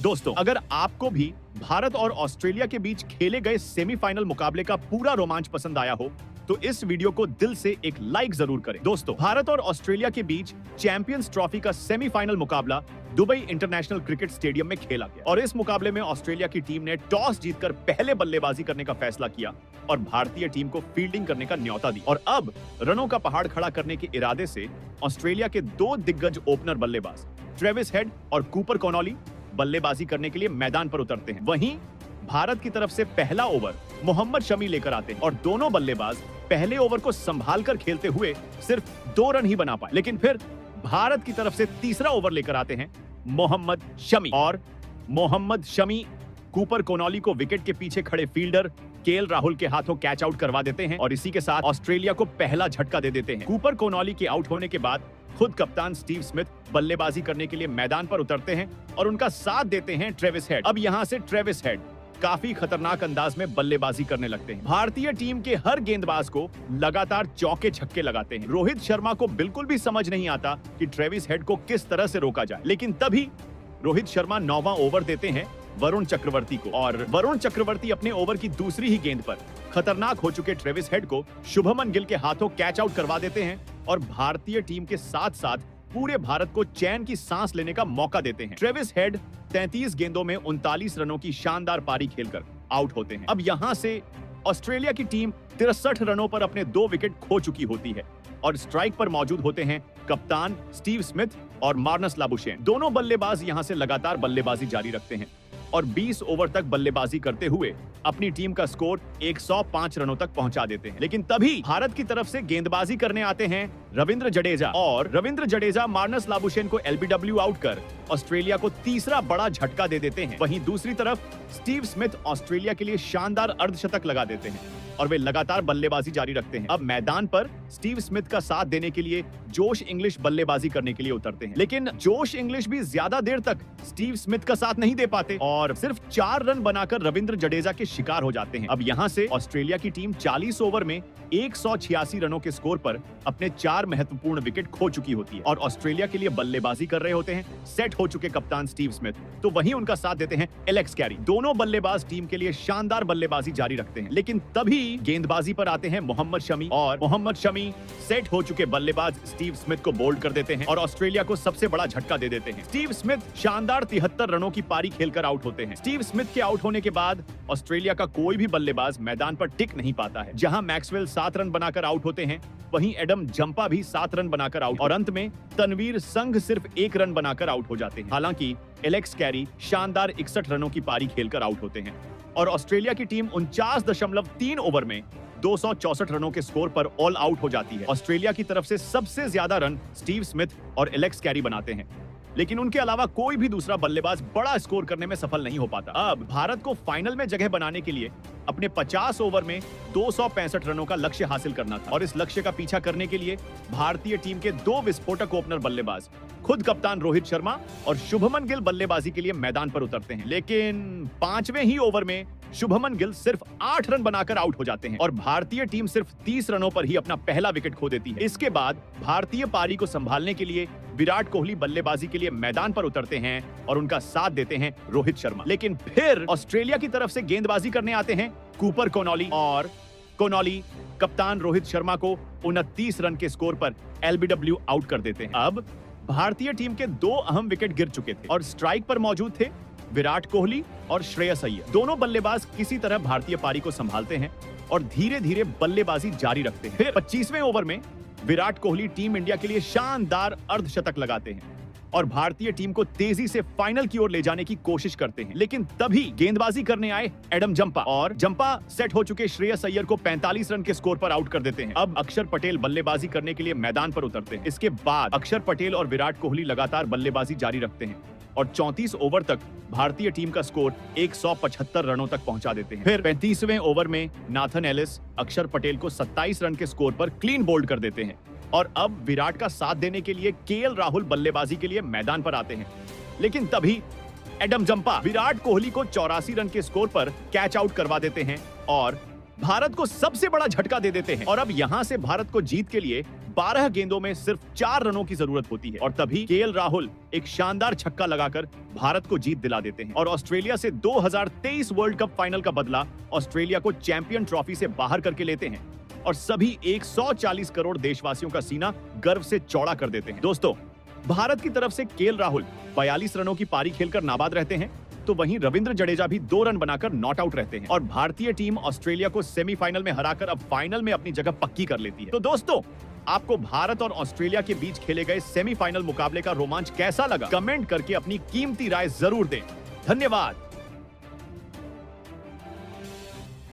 दोस्तों, अगर आपको भी भारत और ऑस्ट्रेलिया के बीच खेले गए सेमीफाइनल मुकाबले का पूरा रोमांच पसंद आया हो तो इस वीडियो को दिल से एक लाइक जरूर करें। दोस्तों, भारत और ऑस्ट्रेलिया के बीच चैंपियंस ट्रॉफी का सेमीफाइनल मुकाबला दुबई इंटरनेशनल क्रिकेट स्टेडियम में खेला गया और इस मुकाबले में ऑस्ट्रेलिया की टीम ने टॉस जीतकर पहले बल्लेबाजी करने का फैसला किया और भारतीय टीम को फील्डिंग करने का न्योता दी। और अब रनों का पहाड़ खड़ा करने के इरादे से ऑस्ट्रेलिया के दो दिग्गज ओपनर बल्लेबाज ट्रेविस हेड और कूपर कॉनॉली बल्लेबाजी करने के लिए मैदान पर उतरते हैं। वहीं भारत की तरफ से पहला ओवर मोहम्मद शमी लेकर आते हैं और दोनों बल्लेबाज पहले ओवर को संभालकर खेलते हुए सिर्फ 2 रन ही बना पाए। लेकिन फिर भारत की तरफ से तीसरा ओवर लेकर आते हैं मोहम्मद शमी और मोहम्मद शमी कूपर कोनॉली को विकेट के पीछे खड़े फील्डर केएल राहुल के हाथों कैच आउट करवा देते हैं और इसी के साथ ऑस्ट्रेलिया को पहला झटका दे देते हैं। कूपर कोनॉली के आउट होने के बाद खुद कप्तान स्टीव स्मिथ बल्लेबाजी करने के लिए मैदान पर उतरते हैं और उनका साथ देते हैं ट्रेविस हेड। अब यहां से ट्रेविस हेड काफी खतरनाक अंदाज में बल्लेबाजी करने लगते हैं। भारतीय टीम के हर गेंदबाज को लगातार चौके छक्के लगाते हैं। रोहित शर्मा को बिल्कुल भी समझ नहीं आता कि ट्रेविस हेड को किस तरह से रोका जाए, लेकिन तभी रोहित शर्मा 9वां ओवर देते हैं वरुण चक्रवर्ती को और वरुण चक्रवर्ती अपने ओवर की दूसरी ही गेंद पर खतरनाक हो चुके ट्रेविस हेड को शुभमन गिल के हाथों कैच आउट करवा देते हैं और भारतीय टीम के साथ साथ पूरे भारत को चैन की सांस लेने का मौका देते हैं। ट्रेविस हेड 33 गेंदों में 39 रनों की शानदार पारी खेलकर आउट होते हैं। अब यहां से ऑस्ट्रेलिया की टीम 63 रनों पर अपने 2 विकेट खो चुकी होती है और स्ट्राइक पर मौजूद होते हैं कप्तान स्टीव स्मिथ और मार्नस लाबुशेन। दोनों बल्लेबाज यहां से लगातार बल्लेबाजी जारी रखते हैं और 20 ओवर तक बल्लेबाजी करते हुए अपनी टीम का स्कोर 105 रनों तक पहुंचा देते हैं। लेकिन तभी भारत की तरफ से गेंदबाजी करने आते हैं रविंद्र जडेजा और रविंद्र जडेजा मार्नस लाबुशेन को एलबीडब्ल्यू आउट कर ऑस्ट्रेलिया को तीसरा बड़ा झटका दे देते हैं। वहीं दूसरी तरफ स्टीव स्मिथ ऑस्ट्रेलिया के लिए शानदार अर्धशतक लगा देते हैं और वे लगातार बल्लेबाजी जारी रखते हैं। अब मैदान पर स्टीव स्मिथ का साथ देने के लिए जोश इंग्लिश बल्लेबाजी करने के लिए उतरते हैं, लेकिन जोश इंग्लिश भी ज्यादा देर तक स्टीव स्मिथ का साथ नहीं दे पाते और सिर्फ 4 रन बनाकर रविंद्र जडेजा के शिकार हो जाते हैं। अब यहां से ऑस्ट्रेलिया की टीम 40 ओवर में 186 रनों के स्कोर पर अपने 4 महत्वपूर्ण विकेट खो चुकी होती है और ऑस्ट्रेलिया के लिए बल्लेबाजी कर रहे होते हैं सेट हो चुके कप्तान स्टीव स्मिथ। तो वहीं उनका साथ देते हैं एलेक्स कैरी। दोनों बल्लेबाज टीम के लिए शानदार बल्लेबाजी जारी रखते हैं, लेकिन तभी गेंदबाजी पर आते हैं मोहम्मद शमी और मोहम्मद शमी सेट हो चुके बल्लेबाज स्टीव स्मिथ को बोल्ड कर देते हैं और ऑस्ट्रेलिया को सबसे बड़ा झटका दे देते हैं। स्टीव स्मिथ शानदार 73 रनों की पारी खेलकर आउट होते हैं। स्टीव स्मिथ के आउट होने के बाद ऑस्ट्रेलिया का कोई भी बल्लेबाज मैदान पर टिक नहीं पाता है। जहां मैक्सवेल 7 रन बनाकर आउट होते हैं, वहीं एडम जंपा भी 7 रन बनाकर आउट और अंत में तनवीर संघ सिर्फ 1 रन बनाकर आउट हो जाते हैं। हालांकि एलेक्स कैरी शानदार 61 रनों की पारी खेलकर आउट होते हैं और ऑस्ट्रेलिया की टीम 49.3 ओवर में 264 रनों के स्कोर पर ऑल आउट हो जाती है। ऑस्ट्रेलिया की तरफ से सबसे ज्यादा रन स्टीव स्मिथ और एलेक्स कैरी बनाते हैं, लेकिन उनके अलावा कोई भी दूसरा बल्लेबाज बड़ा स्कोर करने में सफल नहीं हो पाता। अब भारत को फाइनल में जगह बनाने के लिए अपने 50 ओवर में 265 रनों का लक्ष्य हासिल करना था और इस लक्ष्य का पीछा करने के लिए भारतीय टीम के 2 विस्फोटक ओपनर बल्लेबाज खुद कप्तान रोहित शर्मा और शुभमन गिल बल्लेबाजी के लिए मैदान पर उतरते हैं। लेकिन 5वें ही ओवर में शुभमन गिल सिर्फ 8 रन बनाकर आउट हो जाते हैं और भारतीय टीम सिर्फ 30 रनों पर ही अपना पहला विकेट खो देती है। इसके बाद भारतीय पारी को संभालने के लिए विराट कोहली बल्लेबाजी के लिए मैदान पर उतरते हैं और उनका साथ देते हैं रोहित शर्मा। लेकिन फिर ऑस्ट्रेलिया की तरफ से गेंदबाजी करने आते हैं कूपर कोनॉली और कोनॉली कप्तान रोहित शर्मा को 29 रन के स्कोर पर एलबीडब्ल्यू आउट कर देते हैं। अब भारतीय टीम के 2 अहम विकेट गिर चुके थे और स्ट्राइक पर मौजूद थे विराट कोहली और श्रेयस अय्यर। दोनों बल्लेबाज किसी तरह भारतीय पारी को संभालते हैं और धीरे धीरे बल्लेबाजी जारी रखते हैं। फिर 25वें ओवर में विराट कोहली टीम इंडिया के लिए शानदार अर्धशतक लगाते हैं और भारतीय टीम को तेजी से फाइनल की ओर ले जाने की कोशिश करते हैं। लेकिन तभी गेंदबाजी करने आए एडम जंपा और जंपा सेट हो चुके श्रेयस अय्यर को 45 रन के स्कोर पर आउट कर देते हैं। अब अक्षर पटेल बल्लेबाजी करने के लिए मैदान पर उतरते हैं। इसके बाद अक्षर पटेल और विराट कोहली लगातार बल्लेबाजी जारी रखते हैं और 34 ओवर तक भारतीय टीम का स्कोर 175 रनों तक पहुंचा देते हैं। फिर 35वें ओवर में नाथन एलिस अक्षर पटेल को 27 रन के स्कोर पर क्लीन बोल्ड कर देते हैं और अब विराट का साथ देने के लिए केएल राहुल बल्लेबाजी के लिए मैदान पर आते हैं। लेकिन तभी एडम जंपा विराट कोहली को 84 रन के स्कोर पर कैच आउट करवा देते हैं और भारत को सबसे बड़ा झटका दे देते हैं और अब यहां से भारत को जीत के लिए 12 गेंदों में सिर्फ 4 रनों की जरूरत होती है और तभी केएल राहुल एक शानदार छक्का लगाकर भारत को जीत दिला देते हैं और ऑस्ट्रेलिया से 2023 वर्ल्ड कप फाइनल का बदला ऑस्ट्रेलिया को चैंपियन ट्रॉफी से बाहर करके लेते हैं और सभी 140 करोड़ देशवासियों का सीना गर्व से चौड़ा कर देते हैं। दोस्तों, भारत की तरफ से केएल राहुल 42 रनों की पारी खेलकर नाबाद रहते हैं, तो वहीं रविंद्र जडेजा भी 2 रन बनाकर नॉट आउट रहते हैं और भारतीय टीम ऑस्ट्रेलिया को सेमीफाइनल में हराकर अब फाइनल में अपनी जगह पक्की कर लेती है। तो दोस्तों, आपको भारत और ऑस्ट्रेलिया के बीच खेले गए सेमीफाइनल मुकाबले का रोमांच कैसा लगा? कमेंट करके अपनी कीमती राय जरूर दें। धन्यवाद।